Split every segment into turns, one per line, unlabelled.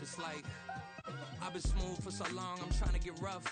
It's like I've been smooth for so long, I'm trying to get rough.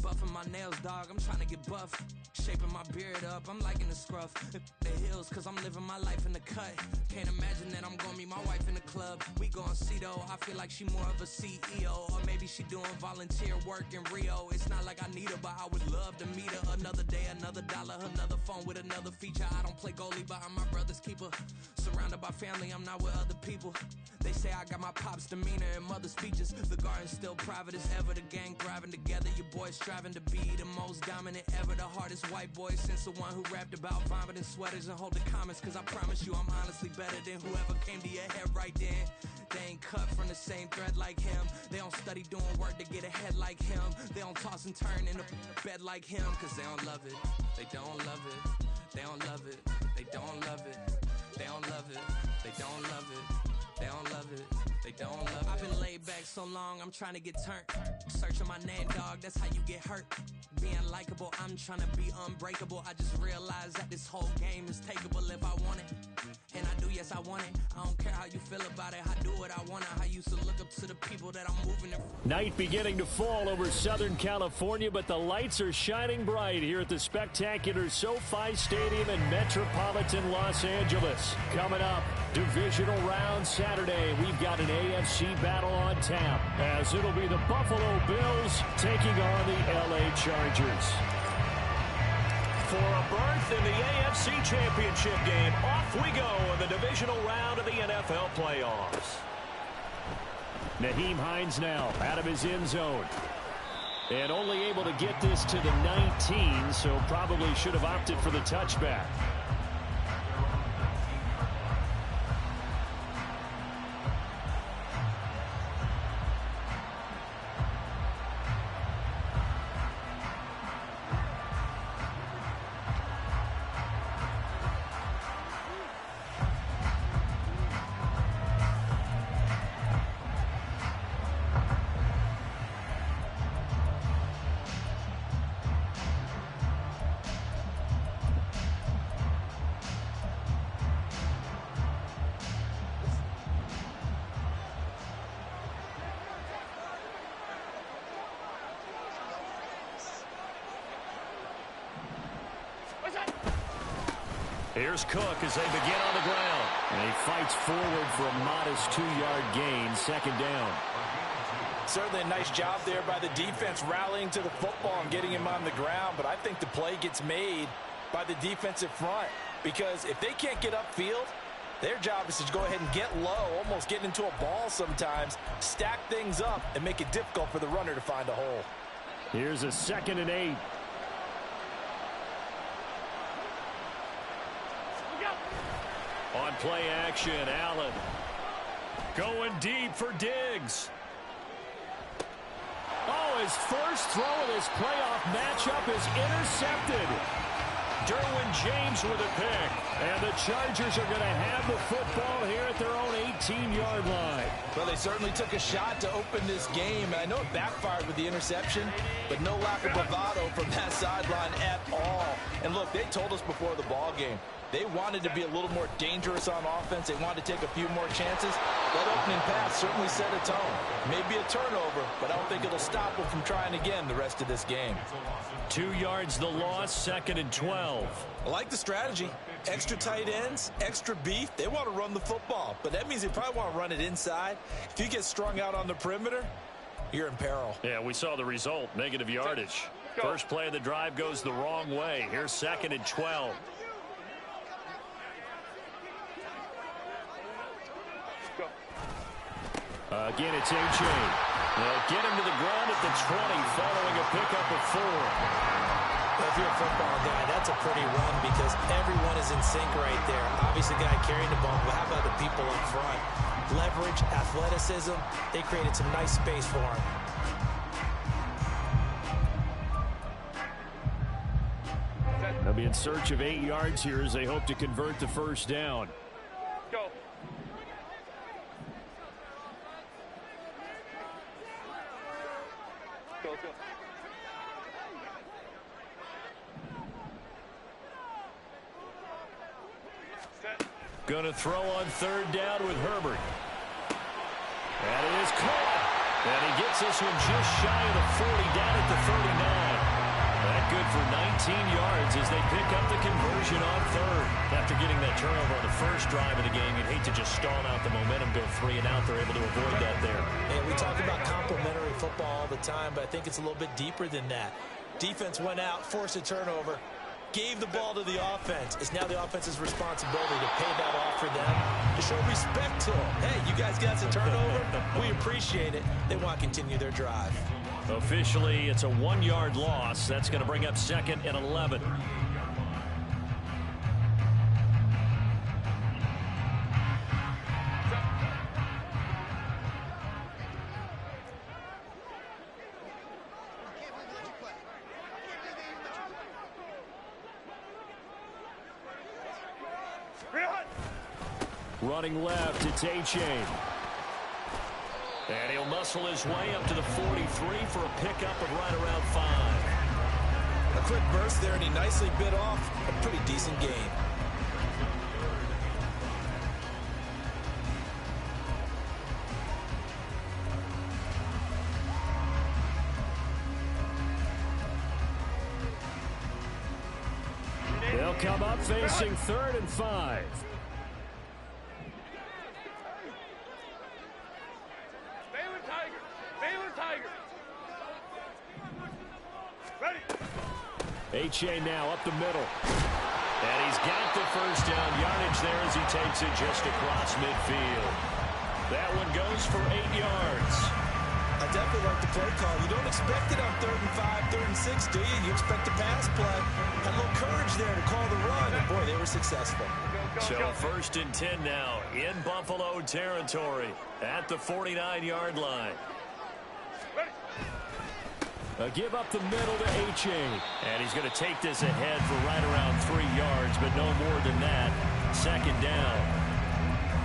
Buffing my nails, dog, I'm trying to get buff. Shaping my beard up, I'm liking the scruff. The hills, cause I'm living my life in the cut. Can't imagine that I'm gonna meet my wife in the club. We gon' see though, I feel like she more of a CEO. Or maybe she doing volunteer work in Rio. It's not like I need her, but I would love to meet her. Another day, another dollar, another phone with another feature. I don't play goalie, but I'm my brother's keeper. Surrounded by family, I'm not with other people. They say I got my pop's demeanor and mother's speeches. The garden's still private as ever, the gang thriving together. Your boys striving to be the most dominant ever. The hardest white boy since the one who rapped about vomiting sweaters and hold the comments. Cause I promise you I'm honestly better than whoever came to your head right then. They ain't cut from the same thread like him. They don't study doing work to get ahead like him. They don't toss and turn in the bed like him. Cause they don't love it, they don't love it. They don't love it, they don't love it. They don't love it, they don't love it. They don't love it, they don't love it. I've been laid back so long, I'm trying to get turned. Searching my name, dog, that's how you get hurt. Being likable, I'm trying to be unbreakable. I just realized that this whole game is takeable if I want it. And I do, yes, I want it. I don't care how you feel about it, I do what I want. I used to look up to the people that I'm moving in.
Night beginning to fall over Southern California, but the lights are shining bright here at the spectacular SoFi Stadium in metropolitan Los Angeles. Coming up, divisional round Saturday, we've got an AFC battle on tap, as it'll be the Buffalo Bills taking on the LA Chargers. For a berth in the AFC Championship game, off we go in the divisional round of the NFL playoffs. Naheem Hines now out of his end zone. And only able to get this to the 19, so probably should have opted for the touchback. Here's Cook as they begin on the ground. And he fights forward for a modest 2-yard gain, second down.
Certainly a nice job there by the defense rallying to the football and getting him on the ground. But I think the play gets made by the defensive front. Because if they can't get upfield, their job is to go ahead and get low, almost get into a ball sometimes, stack things up, and make it difficult for the runner to find a hole.
Here's a 2nd and 8. On play action, Allen going deep for Diggs. Oh, his first throw of this playoff matchup is intercepted. Derwin James with a pick. And the Chargers are going to have the football here at their own 18-yard line.
Well, they certainly took a shot to open this game. And I know it backfired with the interception, but no lack of bravado from that sideline at all. And look, they told us before the ball game, they wanted to be a little more dangerous on offense. They wanted to take a few more chances. That opening pass certainly set a tone. Maybe a turnover, but I don't think it'll stop them from trying again the rest of this game.
2 yards the loss, 2nd and 12.
I like the strategy. Extra tight ends, extra beef. They want to run the football, but that means they probably want to run it inside. If you get strung out on the perimeter, you're in peril.
Yeah, we saw the result, negative yardage. First play of the drive goes the wrong way. Here's 2nd and 12. Again, it's A.J. They'll get him to the ground at the 20 following a pickup of 4.
If you're a football guy, that's a pretty run because everyone is in sync right there. Obviously, the guy carrying the ball, but how about the people up front? Leverage, athleticism, they created some nice space for him.
They'll be in search of 8 yards here as they hope to convert the first down.
Go.
Going to throw on 3rd down with Herbert. That is caught. And he gets this one just shy of the 40, down at the 39. That good for 19 yards as they pick up the conversion on third. After getting that turnover on the first drive of the game, you'd hate to just stall out the momentum, go 3 and out. They're able to avoid that there.
And we talk about complementary football all the time, but I think it's a little bit deeper than that. Defense went out, forced a turnover, gave the ball to the offense. It's now the offense's responsibility to pay that off for them, to show respect to them. Hey, you guys got some turnover. We appreciate it. They want to continue their drive.
Officially, it's a 1-yard loss. That's going to bring up 2nd and 11. Running left, it's A-Chain. And he'll muscle his way up to the 43 for a pickup of right around 5.
A quick burst there, and he nicely bit off a pretty decent gain.
They'll come up facing 3rd and 5. A-Chain now up the middle. And he's got the first down yardage there as he takes it just across midfield. That one goes for 8 yards.
I definitely like the play call. You don't expect it on 3rd and 5, 3rd and 6, do you? You expect a pass play. Had a little courage there to call the run, and boy, they were successful.
So 1st and 10 now in Buffalo territory at the 49-yard line. A give up the middle to A-Chain. And he's going to take this ahead for right around 3 yards, but no more than that. 2nd down.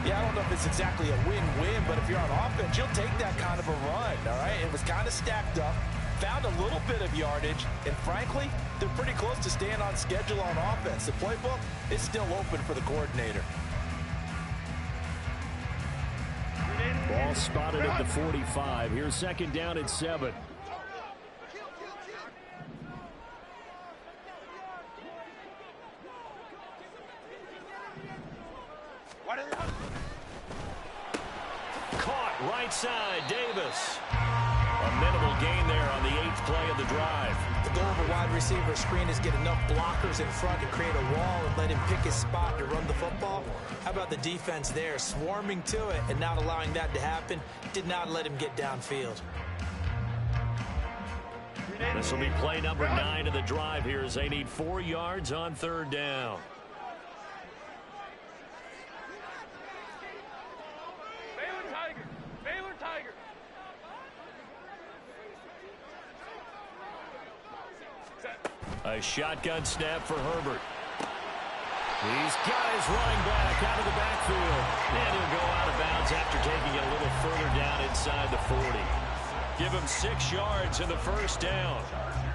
Yeah, I don't know if it's exactly a win-win, but if you're on offense, you'll take that kind of a run, all right? It was kind of stacked up, found a little bit of yardage, and frankly, they're pretty close to staying on schedule on offense. The playbook is still open for the coordinator.
Ball spotted at the 45. Here's 2nd down and 7. Caught right side, Davis. A minimal gain there on the 8th play of the drive.
The goal of a wide receiver screen is get enough blockers in front to create a wall and let him pick his spot to run the football. How about the defense there, swarming to it and not allowing that to happen? Did not let him get downfield.
This will be play number 9 of the drive here as they need 4 yards on 3rd down. A shotgun snap for Herbert. He's got his running back out of the backfield. And he'll go out of bounds after taking it a little further down inside the 40. Give him 6 yards in the 1st down.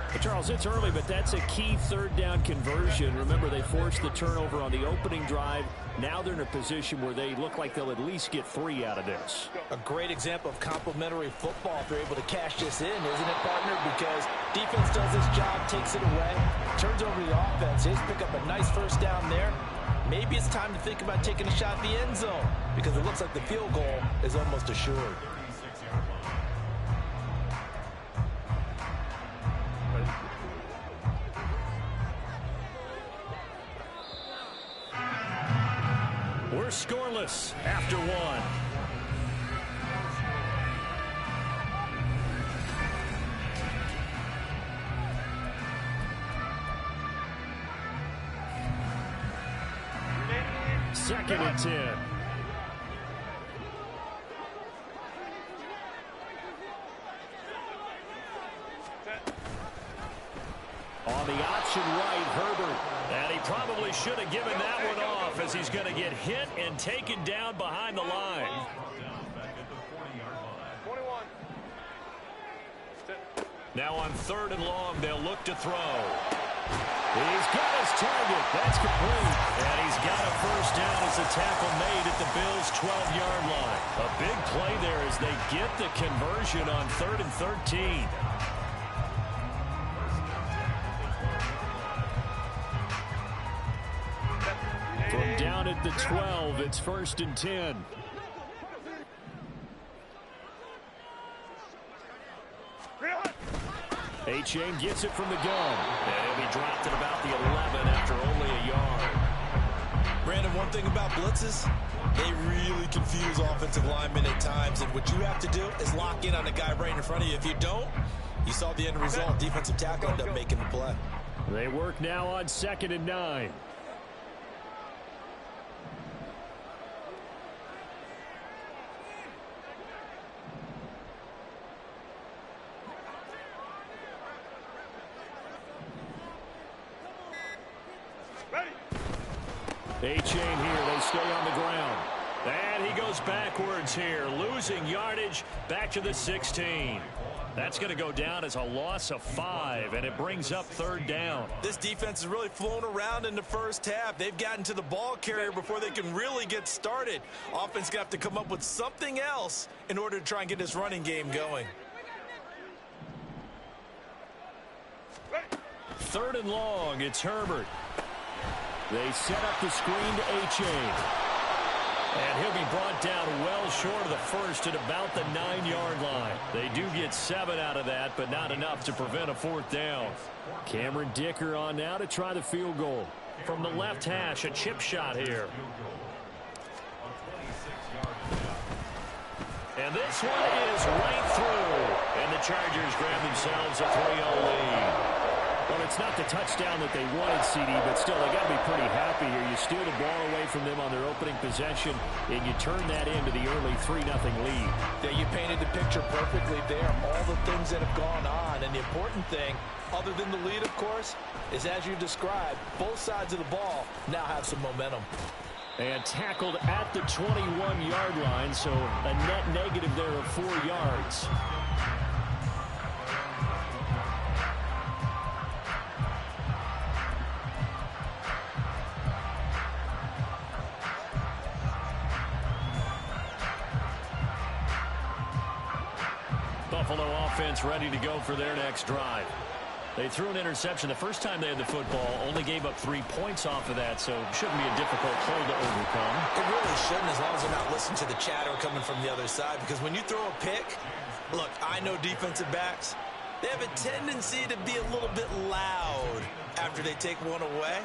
Well, Charles, it's early, but that's a key 3rd down conversion. Remember, they forced the turnover on the opening drive. Now they're in a position where they look like they'll at least get 3 out of this.
A great example of complementary football if they're able to cash this in, isn't it, partner? Because defense does its job, takes it away, turns over to the offense. They just pick up a nice 1st down there. Maybe it's time to think about taking a shot at the end zone because it looks like the field goal is almost assured.
We're scoreless after 1. Second and 10. On the option right, Herbert. And he probably should have given that one off as he's going to get hit and taken down behind the line. Now on 3rd and long, they'll look to throw. He's got his target. That's complete. And he's got a first down as the tackle made at the Bills' 12-yard line. A big play there as they get the conversion on 3rd and 13. From down at the 12, it's 1st and 10. A-Chain gets it from the gun. And he'll be dropped at about the 11 after only a yard.
Brandon, one thing about blitzes, they really confuse offensive linemen at times. And what you have to do is lock in on the guy right in front of you. If you don't, you saw the end result. Defensive tackle ended up making the play.
They work now on 2nd and 9. A-Chain here. They stay on the ground. And he goes backwards here, losing yardage back to the 16. That's going to go down as a loss of 5, and it brings up 3rd down.
This defense is really flown around in the first half. They've gotten to the ball carrier before they can really get started. Offense going to have to come up with something else in order to try and get this running game going.
3rd and long. It's Herbert. They set up the screen to A-Chain. And he'll be brought down well short of the first at about the 9-yard line. They do get 7 out of that, but not enough to prevent a 4th down. Cameron Dicker on now to try the field goal. From the left hash, a chip shot here. And this one is right through. And the Chargers grab themselves a 3-0 lead. Well, it's not the touchdown that they wanted, CD, but still, they got to be pretty happy here. You steal the ball away from them on their opening possession, and you turn that into the early 3-0 lead.
Yeah, you painted the picture perfectly there. All the things that have gone on, and the important thing, other than the lead, of course, is as you described, both sides of the ball now have some momentum.
And tackled at the 21-yard line, so a net negative there of 4 yards. Buffalo offense ready to go for their next drive. They threw an interception the first time they had the football, only gave up 3 points off of that, so it shouldn't be a difficult hole to overcome.
It really shouldn't, as long as they're not listening to the chatter coming from the other side, because when you throw a pick, look, I know defensive backs, they have a tendency to be a little bit loud after they take one away,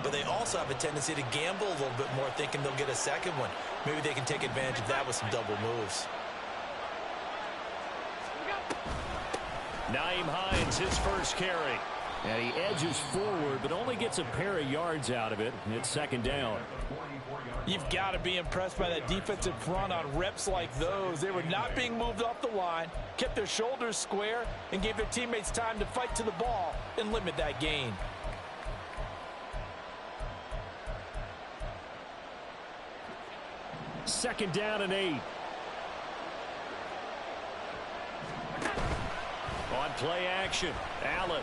but they also have a tendency to gamble a little bit more, thinking they'll get a second one. Maybe they can take advantage of that with some double moves.
Nyheim Hines, his first carry. And he edges forward, but only gets a pair of yards out of it. It's 2nd down.
You've got to be impressed by that defensive front on reps like those. They were not being moved off the line, kept their shoulders square, and gave their teammates time to fight to the ball and limit that gain.
Second down and 8. On play action, Allen.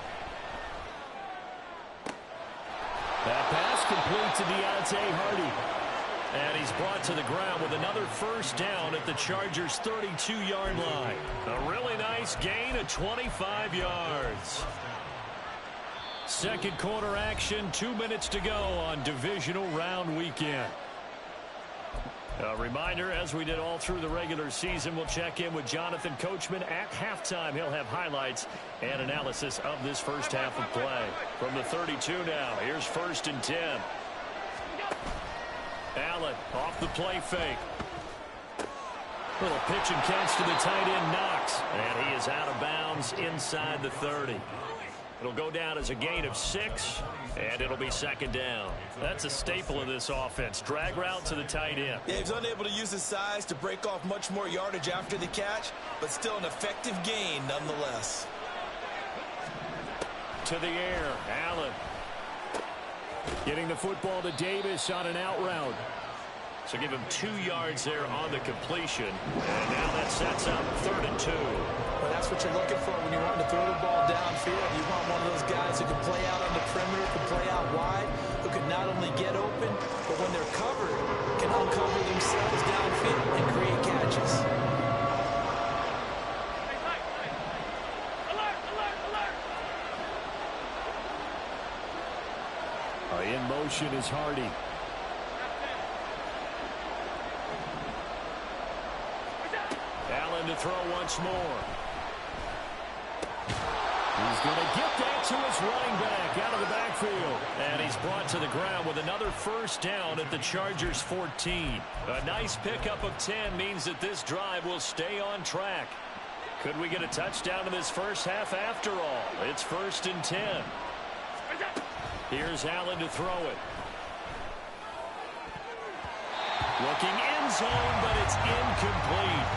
That pass complete to Deontay Hardy. And he's brought to the ground with another first down at the Chargers' 32-yard line. A really nice gain of 25 yards. Second quarter action, 2 minutes to go on divisional round weekend. A reminder, as we did all through the regular season, we'll check in with Jonathan Coachman at halftime. He'll have highlights and analysis of this first half of play. From the 32 now, here's 1st and 10. Allen off the play fake. Little pitch and catch to the tight end, Knox. And he is out of bounds inside the 30. It'll go down as a gain of 6, and it'll be 2nd down. That's a staple of this offense. Drag route to the tight end.
Yeah, he's unable to use his size to break off much more yardage after the catch, but still an effective gain nonetheless.
To the air, Allen. Getting the football to Davis on an out route. So give him 2 yards there on the completion. And now that sets up 3rd and 2.
Well, that's what you're looking for when you want to throw the ball downfield. You want one of those guys who can play out on the perimeter, can play out wide, who can not only get open, but when they're covered, can uncover themselves downfield and create catches.
In motion is Hardy. Allen to throw once more. He's going to get that to his running back out of the backfield. And he's brought to the ground with another first down at the Chargers' 14. A nice pickup of 10 means that this drive will stay on track. Could we get a touchdown in this first half after all? It's 1st and 10. Here's Allen to throw it. Looking end zone, but it's incomplete.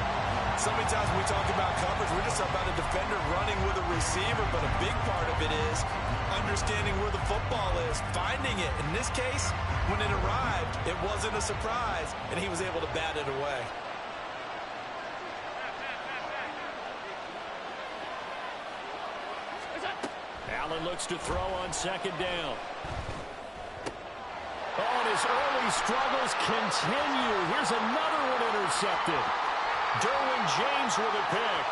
So many times when we talk about coverage, we're just about a defender running with a receiver, but a big part of it is understanding where the football is, finding it. In this case, when it arrived, it wasn't a surprise, and he was able to bat it away.
Allen looks to throw on 2nd down. Oh, and his early struggles continue. Here's another one intercepted. Derwin James with a pick.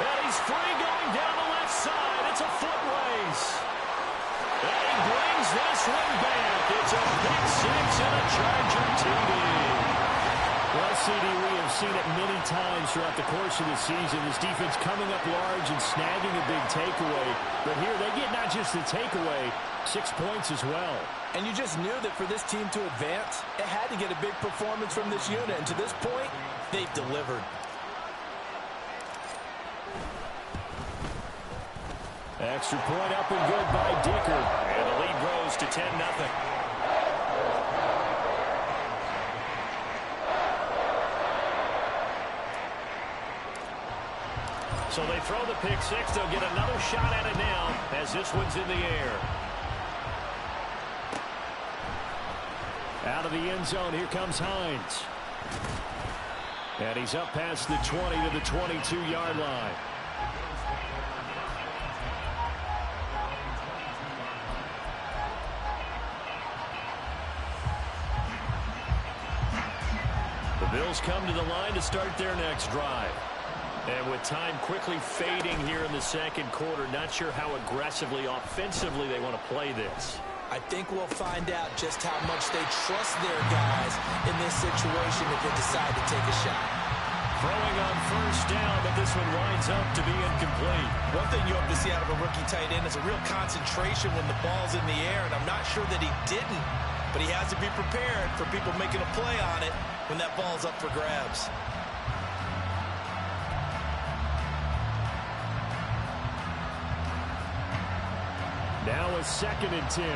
And he's free going down the left side. It's a foot race. And he brings this one back. It's a pick 6 and a Charger TD. Well, CD, we have seen it many times throughout the course of the season. This defense coming up large and snagging a big takeaway. But here they get not just the takeaway, 6 points as well.
And you just knew that for this team to advance, it had to get a big performance from this unit. And to this point, they've delivered.
Extra point up and good by Dicker. And the lead grows to 10-0. So they throw the pick 6. They'll get another shot at it now as this one's in the air. Out of the end zone, here comes Hines. And he's up past the 20 to the 22-yard line. The Bills come to the line to start their next drive. And with time quickly fading here in the 2nd quarter, not sure how aggressively, offensively they want to play this.
I think we'll find out just how much they trust their guys in this situation if they decide to take a shot.
Throwing on 1st down, but this one winds up to be incomplete.
One thing you hope to see out of a rookie tight end is a real concentration when the ball's in the air, and I'm not sure that he didn't, but he has to be prepared for people making a play on it when that ball's up for grabs.
Now a 2nd and 10.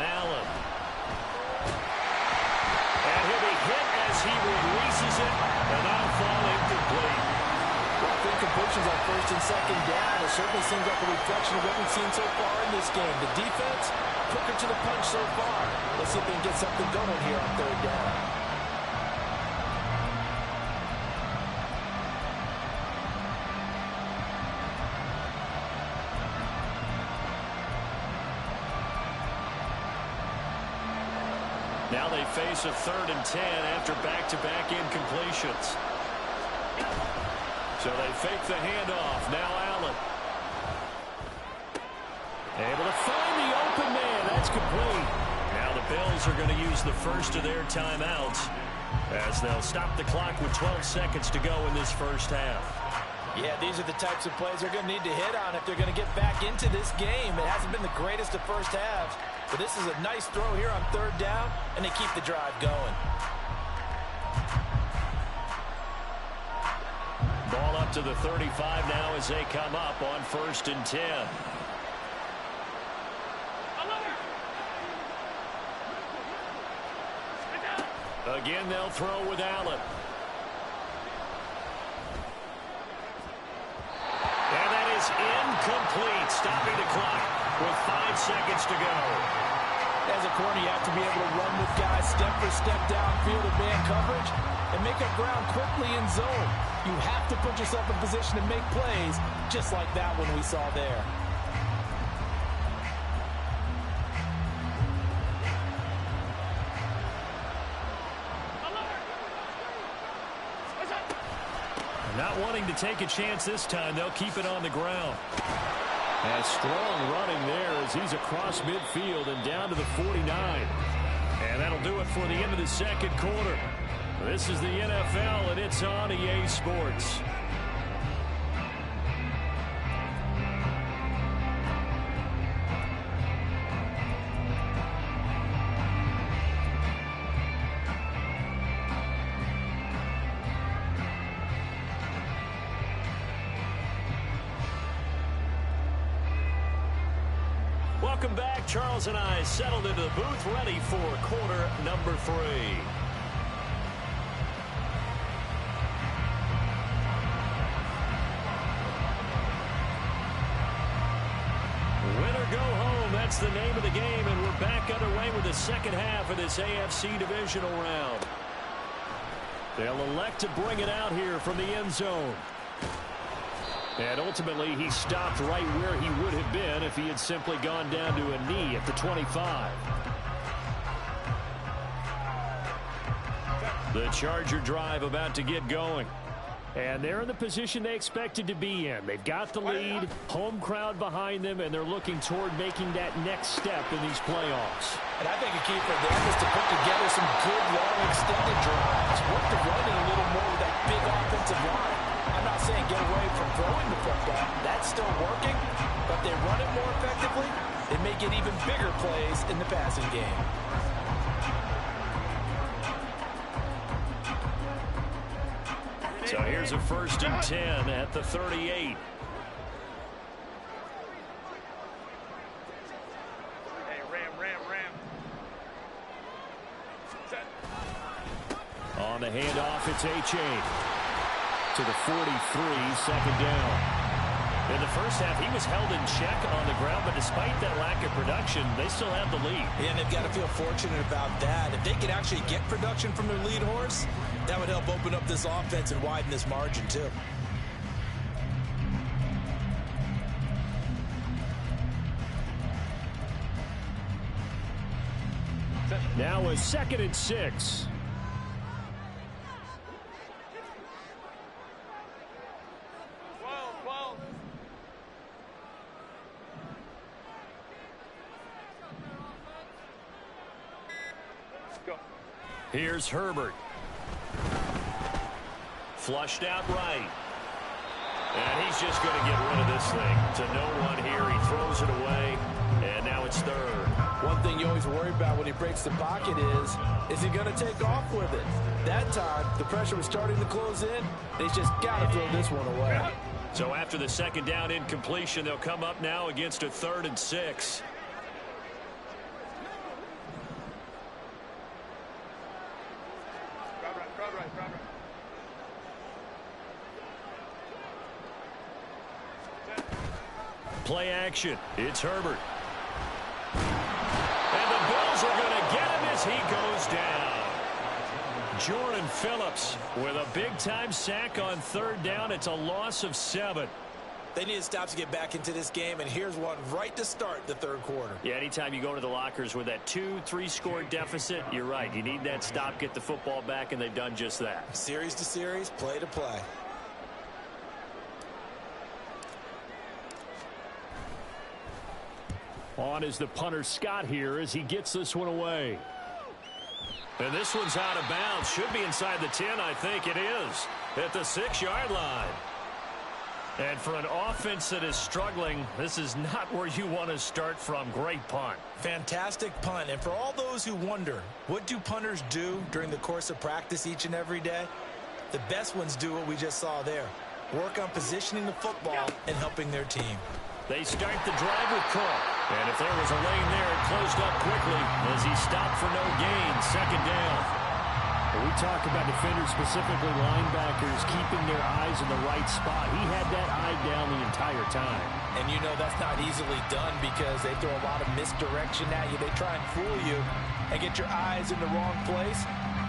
Allen. And he'll be hit as he releases it, and that'll fall incomplete.
Well, incompletions on 1st and 2nd down. It certainly seems like a reflection of what we've seen so far in this game. The defense, quicker to the punch so far. Let's see if they can get something going here on 3rd down.
Now they face a 3rd and 10 after back-to-back incompletions. So they fake the handoff. Now Allen. Able to find the open man. That's complete. Now the Bills are going to use the first of their timeouts as they'll stop the clock with 12 seconds to go in this first half.
Yeah, these are the types of plays they're going to need to hit on if they're going to get back into this game. It hasn't been the greatest of first halves, but this is a nice throw here on 3rd down, and they keep the drive going.
Ball up to the 35 now as they come up on 1st and 10. Again, they'll throw with Allen. And that is incomplete, stopping the clock with 5 seconds to go.
As a corner, you have to be able to run with guys step for step downfield in man coverage and make up ground quickly in zone. You have to put yourself in position to make plays, just like that one we saw there.
Not wanting to take a chance this time, they'll keep it on the ground. And strong running there as he's across midfield and down to the 49. And that'll do it for the end of the second quarter. This is the NFL, and it's on EA Sports. Welcome back. Charles and I settled into the booth, ready for quarter number 3. Win or go home, that's the name of the game, and we're back underway with the second half of this AFC Divisional round. They'll elect to bring it out here from the end zone. And ultimately, he stopped right where he would have been if he had simply gone down to a knee at the 25. The Charger drive about to get going. And they're in the position they expected to be in. They've got the lead, home crowd behind them, and they're looking toward making that next step in these playoffs.
And I think a key for them is to put together some good, long, extended drives. Work the running a little more with that big offensive line. I'm not saying get away from throwing the football. That's still working, but they run it more effectively. They may get even bigger plays in the passing game.
So here's a 1st and 10 at the 38.
Hey, ram. Set.
On the handoff, it's A-Chain to the 43, second down. In the first half, he was held in check on the ground, but despite that lack of production, they still have the lead.
Yeah, and they've got to feel fortunate about that. If they could actually get production from their lead horse, that would help open up this offense and widen this margin, too.
Now a 2nd and 6. Here's Herbert. Flushed out right. And he's just going to get rid of this thing to no one here. He throws it away, and now it's 3rd.
One thing you always worry about when he breaks the pocket is he going to take off with it? That time, the pressure was starting to close in, and he's just got to throw this one away.
So after the 2nd down incompletion, they'll come up now against a 3rd and 6. Play action. It's Herbert. And the Bills are going to get him as he goes down. Jordan Phillips with a big-time sack on 3rd down. It's a loss of 7.
They need to stop to get back into this game, and here's one right to start the 3rd quarter.
Yeah, anytime you go to the lockers with that 2-3 score deficit, you're right. You need that stop, get the football back, and they've done just that.
Series to series, play to play.
On is the punter Scott here as he gets this one away. And this one's out of bounds. Should be inside the 10, I think it is. At the 6-yard line. And for an offense that is struggling, this is not where you want to start from. Great punt.
Fantastic punt. And for all those who wonder, what do punters do during the course of practice each and every day? The best ones do what we just saw there. Work on positioning the football and helping their team.
They start the drive with Cook. And if there was a lane there, it closed up quickly as he stopped for no gain. 2nd down. When we talk about defenders, specifically linebackers, keeping their eyes in the right spot, he had that eye down the entire time.
And you know that's not easily done because they throw a lot of misdirection at you. They try and fool you and get your eyes in the wrong place.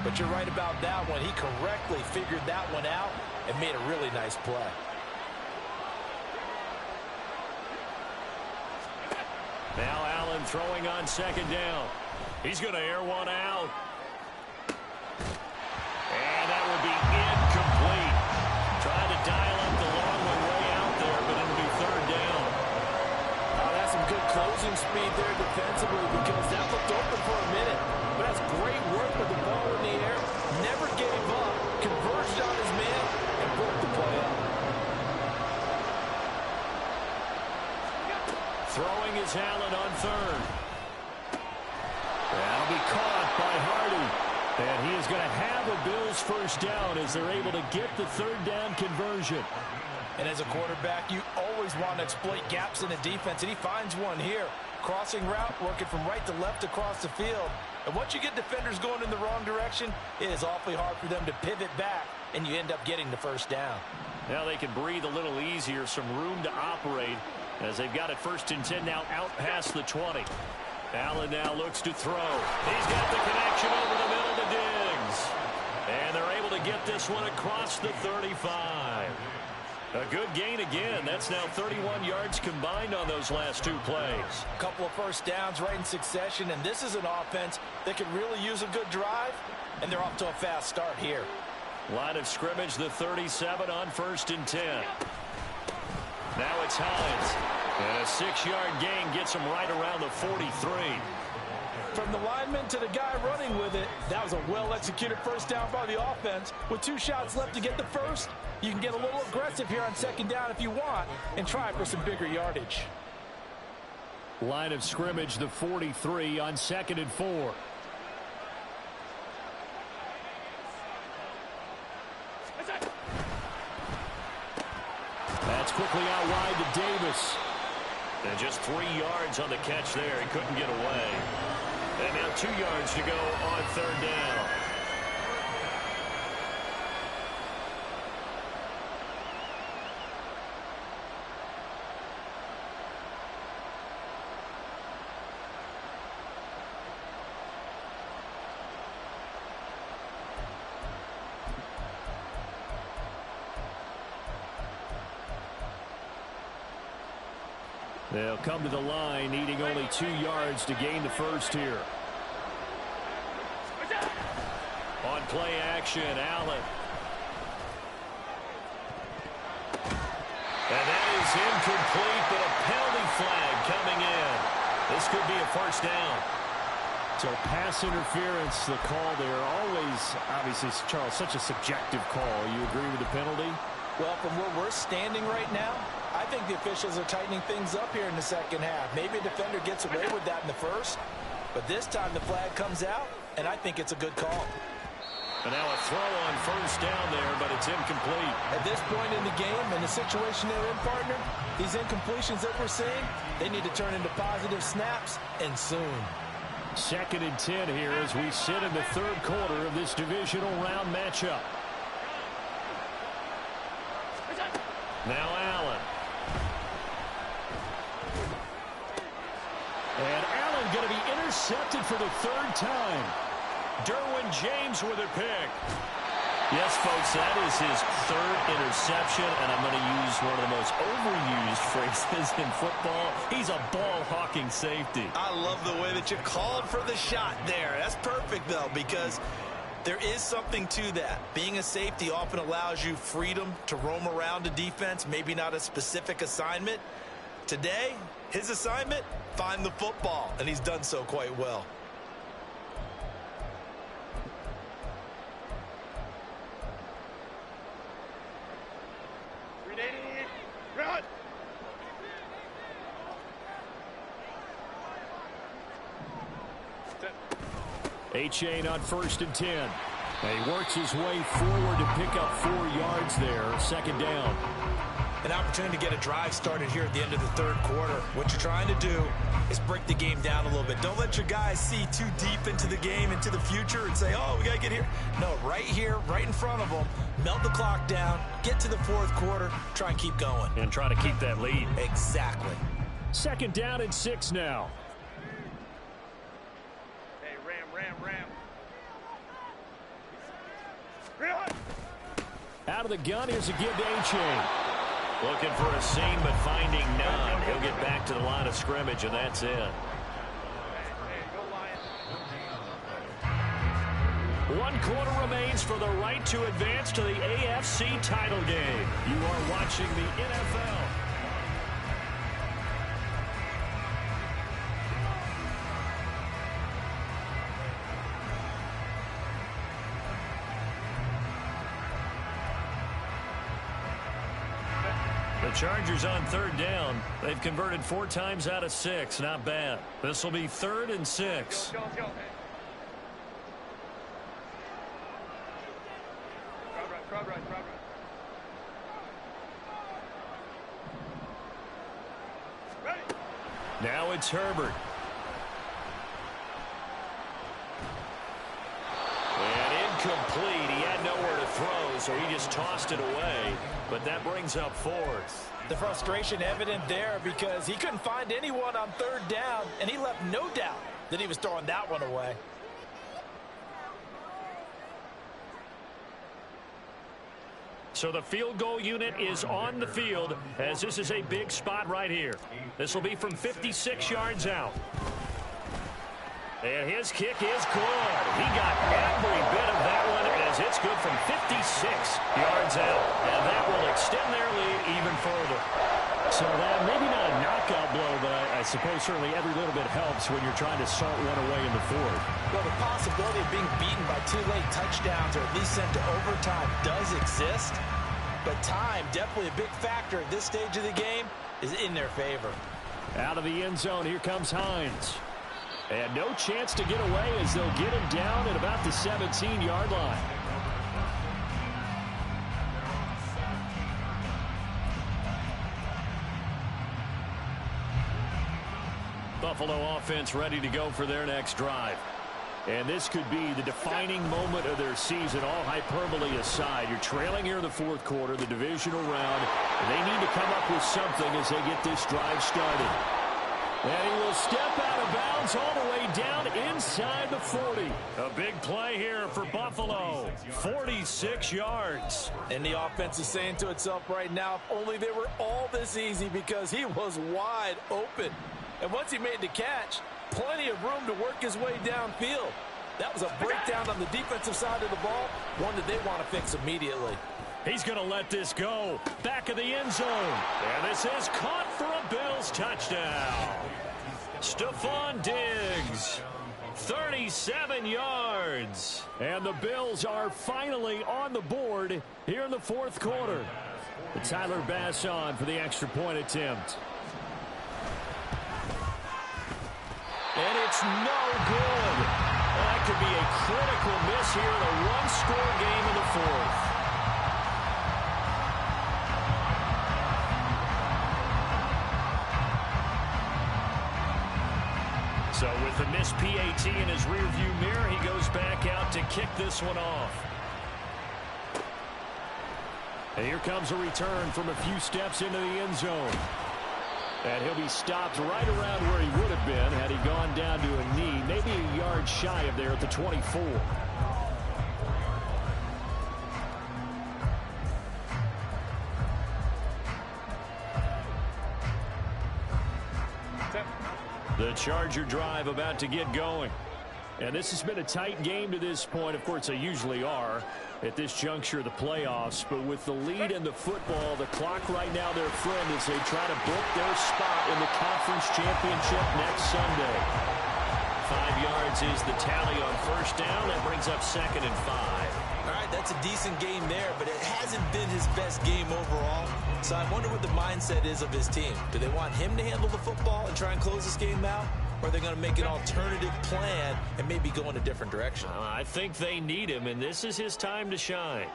But you're right about that one. He correctly figured that one out and made a really nice play.
Now Allen throwing on second down. He's going to air one out. And that will be incomplete. Trying to dial up the long one way out there, but it'll be third down.
Oh, that's some good closing speed there defensively because that looked open for a minute. But that's great work with the ball in the air. Never gave up. Converged on his man and broke the play up.
Throwing is Allen on third. That'll be caught by Hardy. And he is going to have a Bills first down as they're able to get the third down conversion.
And as a quarterback, you always want to exploit gaps in the defense, and he finds one here. Crossing route, working from right to left across the field. And once you get defenders going in the wrong direction, it is awfully hard for them to pivot back, and you end up getting the first down.
Now they can breathe a little easier, some room to operate as they've got it 1st and 10 now out past the 20. Allen now looks to throw. He's got the connection over the middle to Diggs. And they're able to get this one across the 35. A good gain again. That's now 31 yards combined on those last 2 plays.
A couple of first downs right in succession, and this is an offense that could really use a good drive, and they're off to a fast start here.
Line of scrimmage, the 37 on 1st and 10. Now it's Hines. And a 6-yard gain gets him right around the 43.
From the lineman to the guy running with it, that was a well-executed first down by the offense. With 2 shots left to get the first, you can get a little aggressive here on 2nd down if you want and try for some bigger yardage.
Line of scrimmage, the 43 on 2nd and 4. That's quickly out wide to Davis. And just 3 yards on the catch there. He couldn't get away. And now 2 yards to go on 3rd down. They'll come to the line, needing only 2 yards to gain the first here. On play action, Allen. And that is incomplete, but a penalty flag coming in. This could be a first down. So pass interference, the call there. Always, obviously, Charles, such a subjective call. You agree with the penalty?
Well, from where we're standing right now, I think the officials are tightening things up here in the 2nd half. Maybe a defender gets away with that in the first, but this time the flag comes out, and I think it's a good call.
And now a throw on 1st down there, but it's incomplete.
At this point in the game and the situation they're in, partner, these incompletions that we're seeing, they need to turn into positive snaps, and soon.
2nd and 10 here as we sit in the 3rd quarter of this divisional round matchup. Now Allen. And Allen going to be intercepted for the 3rd time. Derwin James with a pick.
Yes, folks, that is his 3rd interception, and I'm going to use one of the most overused phrases in football. He's a ball-hawking safety.
I love the way that you called for the shot there. That's perfect, though, because there is something to that. Being a safety often allows you freedom to roam around a defense, maybe not a specific assignment. Today, his assignment, find the football, and he's done so quite well.
Run!
A-Chain on 1st and 10. And he works his way forward to pick up 4 yards there. 2nd down.
an opportunity to get a drive started here at the end of the third quarter. What you're trying to do is break the game down a little bit. Don't let your guys see too deep into the game, into the future, and say, oh, we got to get here. No, right here, right in front of them, melt the clock down, get to the fourth quarter, try and keep going.
And try to keep that lead.
Exactly.
Second down and 6 now.
Hey, ram.
Out of the gun, here's a give to A-Chain. Looking for a seam, but finding none. He'll get back to the line of scrimmage, and that's it.
Hey, go Lions.
1 quarter remains for the right to advance to the AFC title game. You are watching the NFL. The Chargers on third down. They've converted 4 times out of 6. Not bad. This will be 3rd and 6.
Go. Crowd right. Ready.
Now it's Herbert. And incomplete. He had nowhere to throw, so he just tossed it away. But that brings up 4th.
The frustration evident there because he couldn't find anyone on third down, and he left no doubt that he was throwing that one away.
So the field goal unit is on the field as this is a big spot right here. This will be from 56 yards out. And his kick is good. He got every bit of that one as it's good from 56 yards out. And that will extend their lead even further. So that maybe not a knockout blow, but I suppose certainly every little bit helps when you're trying to salt one away in the fourth.
Well, the possibility of being beaten by 2 late touchdowns or at least sent to overtime does exist. But time, definitely a big factor at this stage of the game, is in their favor.
Out of the end zone, here comes Hines. And no chance to get away as they'll get him down at about the 17-yard line. Buffalo offense ready to go for their next drive. And this could be the defining moment of their season, all hyperbole aside. You're trailing here in the fourth quarter, the divisional round. And they need to come up with something as they get this drive started. And he will step out of bounds all the way down inside the 40. A big play here for Buffalo. 46 yards.
And the offense is saying to itself right now, if only they were all this easy, because he was wide open. And once he made the catch, plenty of room to work his way downfield. That was a breakdown on the defensive side of the ball, one that they want to fix immediately.
He's going to let this go. Back of the end zone. And this is caught for a Bills touchdown. Stephon Diggs, 37 yards. And the Bills are finally on the board here in the fourth quarter. Tyler Bass on for the extra point attempt. And it's no good. That could be a critical miss here in a one-score game in the fourth. So with the missed PAT in his rearview mirror, he goes back out to kick this one off. And here comes a return from a few steps into the end zone. And he'll be stopped right around where he would have been had he gone down to a knee, maybe a yard shy of there at the 24. The Charger drive about to get going. And this has been a tight game to this point. Of course, they usually are at this juncture of the playoffs. But with the lead in the football, the clock right now their friend as they try to book their spot in the conference championship next Sunday. 5 yards is the tally on first down. That brings up 2nd and 5.
All right, that's a decent game there, but it hasn't been his best game overall. So I wonder what the mindset is of his team. Do they want him to handle the football and try and close this game out? Or are they going to make an alternative plan and maybe go in a different direction?
I think they need him, and this is his time to shine.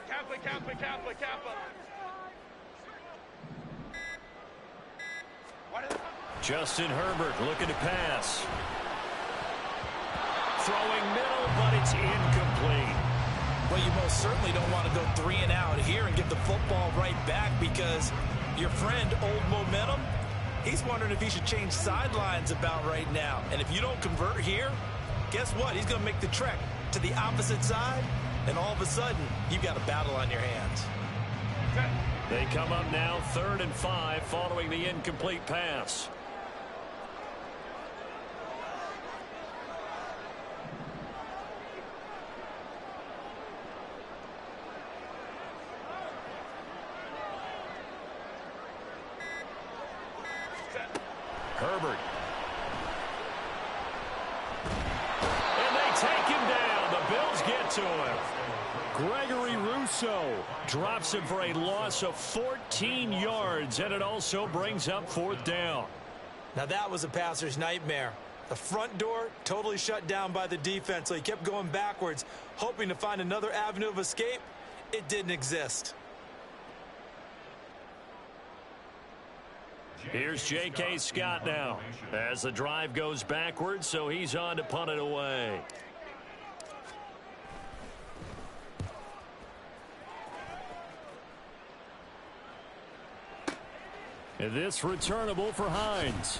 Kappa.
Justin Herbert looking to pass. Throwing middle, but it's incomplete.
Well, you most certainly don't want to go 3 and out here and get the football right back, because your friend, Old Momentum, he's wondering if he should change sidelines about right now. And if you don't convert here, guess what? He's going to make the trek to the opposite side, and all of a sudden, you've got a battle on your hands.
They come up now 3rd and 5 following the incomplete pass. Herbert. And they take him down. The Bills get to him. Gregory Rousseau drops him for a loss of 14 yards, and it also brings up 4th down.
Now that was a passer's nightmare. The front door totally shut down by the defense, so he kept going backwards, hoping to find another avenue of escape. It didn't exist.
Here's J.K. Scott now as the drive goes backwards, so he's on to punt it away. And this returnable for Hines.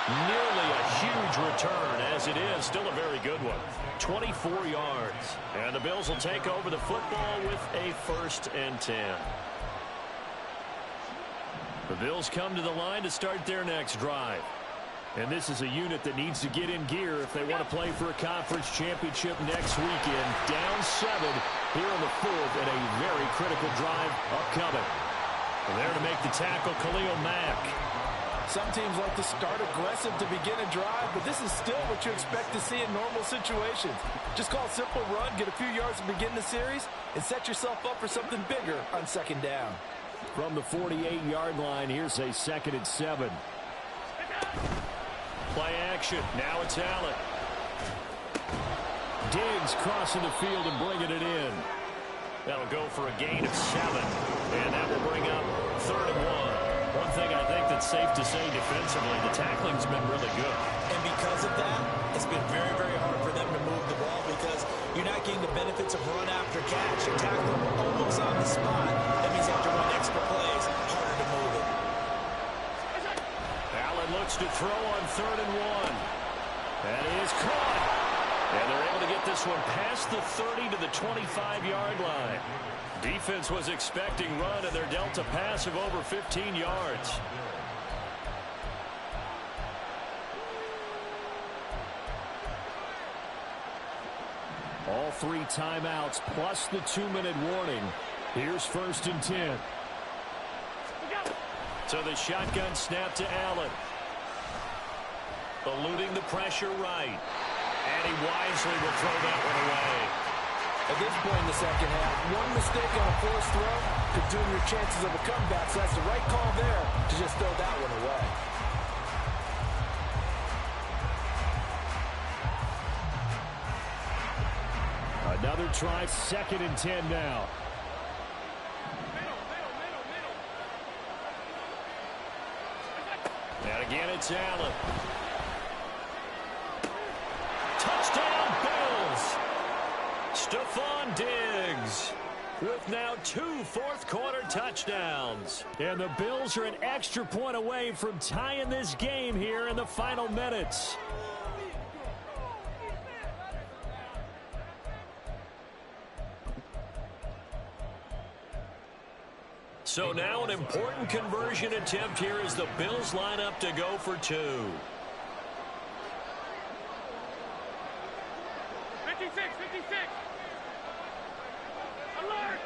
Nearly a huge return, as it is still a very good one. 24 yards. And the Bills will take over the football with a 1st and 10. The Bills come to the line to start their next drive. And this is a unit that needs to get in gear if they want to play for a conference championship next weekend. Down 7 here in the 4th, and a very critical drive upcoming. And there to make the tackle, Khalil Mack.
Some teams like to start aggressive to begin a drive, but this is still what you expect to see in normal situations. Just call a simple run, get a few yards to begin the series, and set yourself up for something bigger on 2nd down.
From the 48-yard line, here's a 2nd and 7. Play action. Now it's Allen. Diggs crossing the field and bringing it in. That'll go for a gain of 7. And that will bring up 3rd and 1. One thing I think that's safe to say defensively, the tackling's been really good.
And because of that, it's been very, very hard for them to move the ball, because you're not getting the benefits of run after catch. You tackle them almost on the spot. That means you have to run extra plays, harder to move it.
Allen looks to throw on 3rd and 1. That is caught. And they're able to get this one past the 30 to the 25-yard line. Defense was expecting run, and they're dealt a pass of over 15 yards. All 3 timeouts plus the 2-minute warning. Here's 1st and 10. So the shotgun snap to Allen. Eluding the pressure right. And he wisely will throw that one away.
At this point in the second half, one mistake on a forced throw could doom your chances of a comeback, so that's the right call there to just throw that one away.
Another try, 2nd and 10 now. And again, it's Allen. Touchdown, Bills! Stephon Diggs with now 2 fourth-quarter touchdowns. And the Bills are an extra point away from tying this game here in the final minutes. So now an important conversion attempt here as the Bills line up to go for 2.
56. Alert!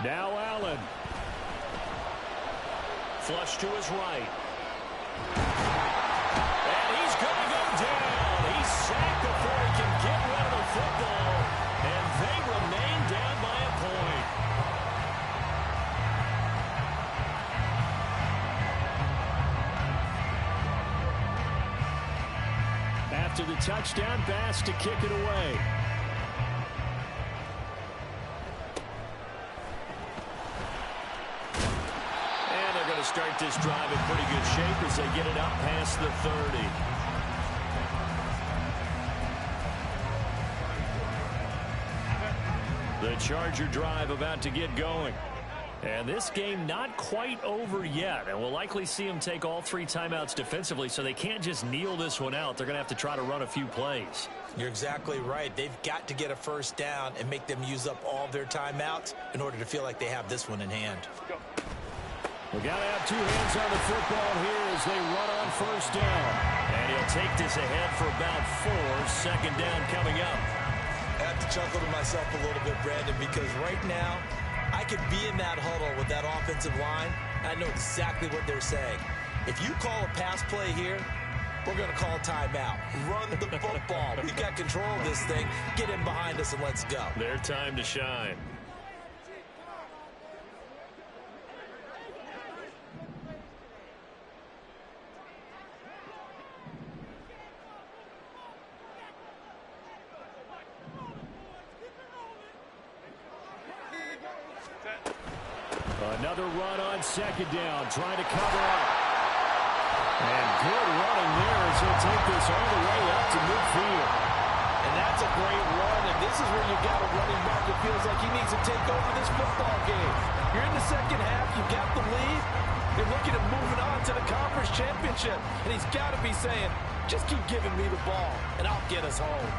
Now Allen. Flush to his right. And he's going to go down. He's sacked before he can get rid of the football. And they remain down by a point. to the touchdown pass to kick it away. And they're going to start this drive in pretty good shape as they get it up past the 30. The Charger drive about to get going. And this game not quite over yet. And we'll likely see them take all 3 timeouts defensively, so they can't just kneel this one out. They're going to have to try to run a few plays.
You're exactly right. They've got to get a first down and make them use up all their timeouts in order to feel like they have this one in hand.
We got to have 2 hands on the football here as they run on first down. And he'll take this ahead for about 4. Second down coming up.
I have to chuckle to myself a little bit, Brandon, because right now I could be in that huddle with that offensive line, and I know exactly what they're saying. If you call a pass play here, we're going to call timeout. Run the football. We've got control of this thing. Get in behind us and let's go.
Their time to shine. Another run on second down, trying to cover up. And good running there as he'll take this all the way up to midfield.
And that's a great run, and this is where you got a running back that feels like he needs to take over this football game. You're in the second half, you got the lead, you're looking at moving on to the conference championship, and he's got to be saying, just keep giving me the ball, and I'll get us home.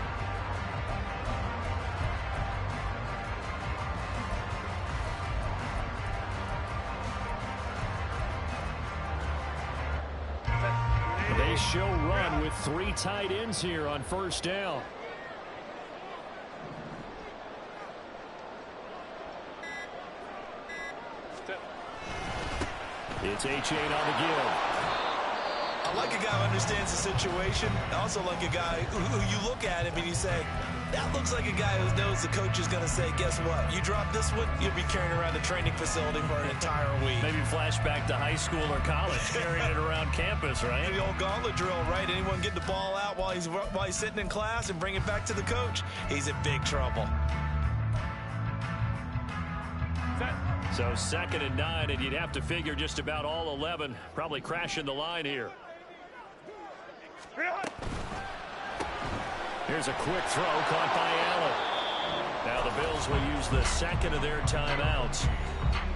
They show run with 3 tight ends here on first down. It's H8 on the give.
I like a guy who understands the situation. I also like a guy who you look at him and you say, that looks like a guy who knows the coach is going to say, guess what? You drop this one, you'll be carrying around the training facility for an entire week.
Maybe flashback to high school or college, carrying it around campus, right?
The old gauntlet drill, right? Anyone get the ball out while he's sitting in class and bring it back to the coach, he's in big trouble.
So 2nd and 9, and you'd have to figure just about all 11 probably crashing the line here. Here's a quick throw caught by Allen. Now the Bills will use the second of their timeouts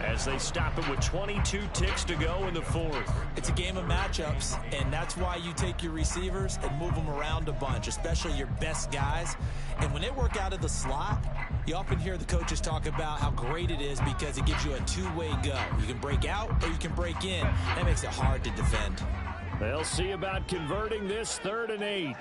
as they stop it with 22 ticks to go in the 4th.
It's a game of matchups, and that's why you take your receivers and move them around a bunch, especially your best guys. And when they work out of the slot, you often hear the coaches talk about how great it is because it gives you a 2-way go. You can break out or you can break in. That makes it hard to defend.
They'll see about converting this 3rd and 8.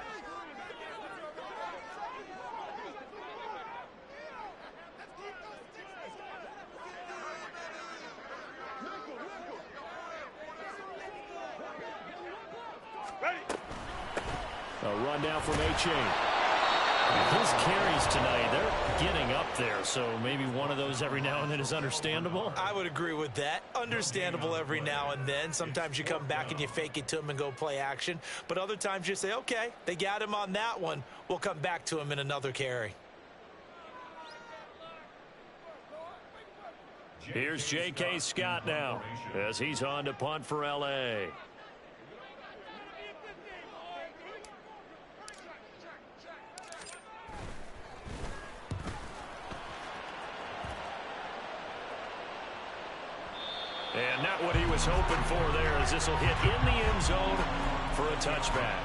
A run down from H8. His carries tonight, they're getting up there, so maybe one of those every now and then is understandable.
I would agree with that. Understandable every now and then. Sometimes you come back and you fake it to him and go play action. But other times you say, okay, they got him on that one. We'll come back to him in another carry.
Here's J.K. Scott now as he's on to punt for L.A. And not what he was hoping for there, as this will hit in the end zone for a touchback.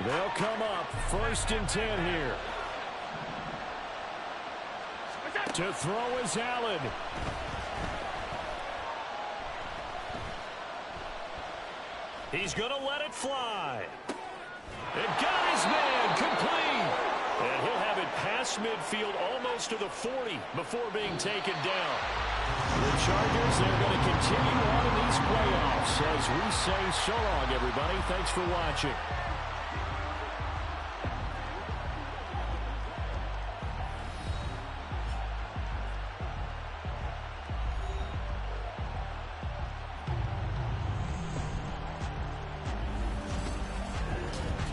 They'll come up 1st and 10 here. To throw is Allen. He's going to let it fly. And got his man complete. And he'll have it past midfield almost to the 40 before being taken down. The Chargers, they're going to continue on in these playoffs as we say so long, everybody. Thanks for watching.